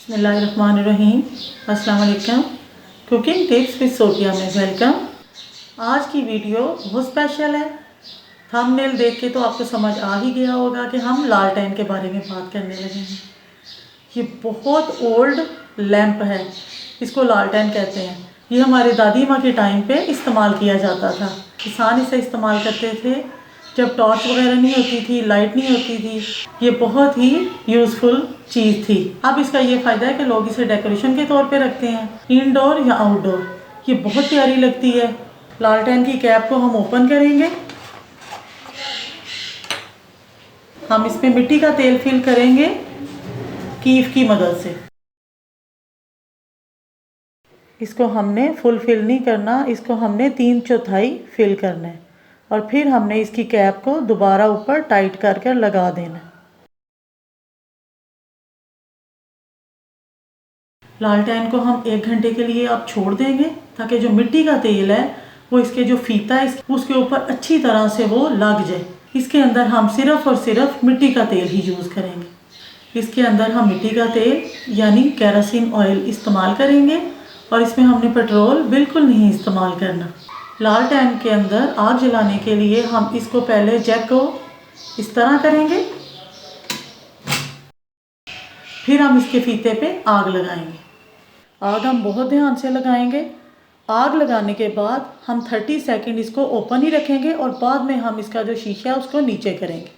बिस्मिल्लाहिर्रहमानिर्रहीम। अस्सलाम वालेकुम। कुकिंग टिप्स विद सोफिया में वेलकम। आज की वीडियो बहुत स्पेशल है। थंबनेल देख के तो आपको समझ आ ही गया होगा कि हम लालटेन के बारे में बात करने लगे हैं। ये बहुत ओल्ड लैंप है, इसको लालटेन कहते हैं। ये हमारे दादी माँ के टाइम पे इस्तेमाल किया जाता था। किसान इसे इस्तेमाल करते थे जब टॉर्च वगैरह नहीं होती थी, लाइट नहीं होती थी। ये बहुत ही यूज़फुल चीज़ थी। अब इसका ये फ़ायदा है कि लोग इसे डेकोरेशन के तौर पे रखते हैं, इनडोर या आउटडोर। ये बहुत प्यारी लगती है। लालटेन की कैप को हम ओपन करेंगे। हम इसमें मिट्टी का तेल फिल करेंगे कीफ की मदद से। इसको हमने फुल फिल नहीं करना, इसको हमने 3/4 फिल करना है और फिर हमने इसकी कैप को दोबारा ऊपर टाइट कर कर लगा देना है। लालटेन को हम 1 घंटे के लिए आप छोड़ देंगे ताकि जो मिट्टी का तेल है वो इसके जो फीता है उसके ऊपर अच्छी तरह से वो लग जाए। इसके अंदर हम सिर्फ और सिर्फ मिट्टी का तेल ही यूज़ करेंगे। इसके अंदर हम मिट्टी का तेल यानी केरोसिन ऑयल इस्तेमाल करेंगे और इसमें हमने पेट्रोल बिल्कुल नहीं इस्तेमाल करना। लालटेन के अंदर आग जलाने के लिए हम इसको पहले जैक को इस तरह करेंगे, फिर हम इसके फीते पे आग लगाएंगे। आग हम बहुत ध्यान से लगाएंगे। आग लगाने के बाद हम 30 सेकंड इसको ओपन ही रखेंगे और बाद में हम इसका जो शीशा है उसको नीचे करेंगे।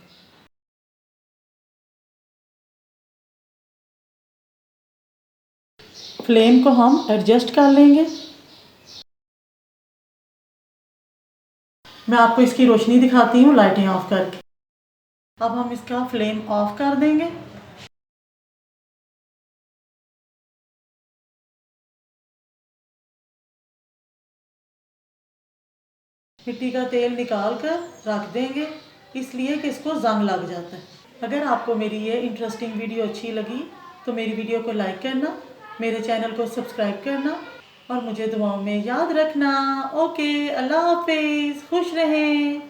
फ्लेम को हम एडजस्ट कर लेंगे। मैं आपको इसकी रोशनी दिखाती हूँ लाइटें ऑफ करके। अब हम इसका फ्लेम ऑफ कर देंगे। मिट्टी का तेल निकाल कर रख देंगे, इसलिए कि इसको जंग लग जाता है। अगर आपको मेरी ये इंटरेस्टिंग वीडियो अच्छी लगी तो मेरी वीडियो को लाइक करना, मेरे चैनल को सब्सक्राइब करना और मुझे दुआओं में याद रखना। ओके, अल्लाह हाफिज़, खुश रहें।